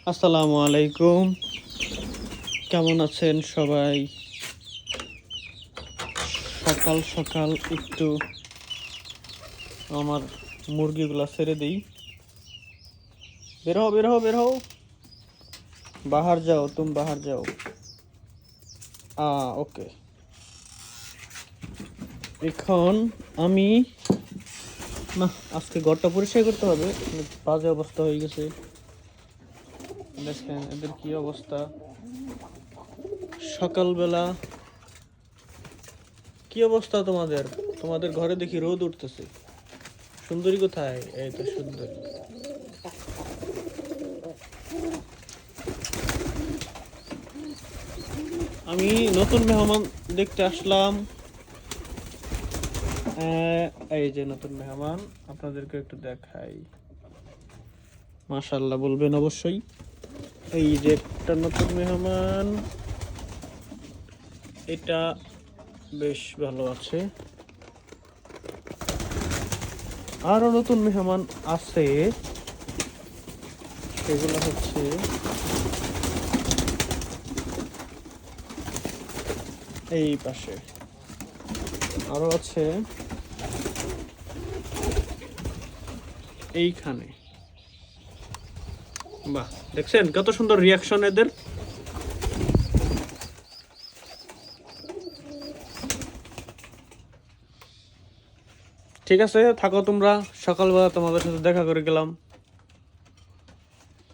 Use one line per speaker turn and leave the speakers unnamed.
আসসালামু আলাইকুম। কেমন আছেন সবাই? সকাল সকাল একটু আমার মুরগিগুলা ছেড়ে দিই। বের হও, বের হও, বের হও। বাহার যাও, তুমি বাহার যাও। ওকে। এখন আমি না, আজকে ঘরটা পরিষ্কার করতে হবে। বাজে অবস্থা হয়ে গেছে। দেখেন এদের কি অবস্থা। সকালবেলা কি অবস্থা তোমাদের? তোমাদের ঘরে দেখি রোদ উঠতেছে। সুন্দরী কোথায়? এই তো সুন্দরী। আমি নতুন মেহমান দেখতে আসলাম। এই যে নতুন মেহমান, আপনাদেরকে একটু দেখাই। মাশাআল্লাহ বলবেন অবশ্যই। এই যে একটা নতুন মেহমান, এটা বেশ ভালো আছে। আরো নতুন মেহমান আছে, সেগুলো হচ্ছে এই পাশে। আরো আছে এইখানে। বাহ, দেখছেন কত সুন্দর রিয়াকশন এদের। ঠিক আছে, থাকো তোমরা। সকালবেলা তোমাদের সাথে দেখা করে গেলাম।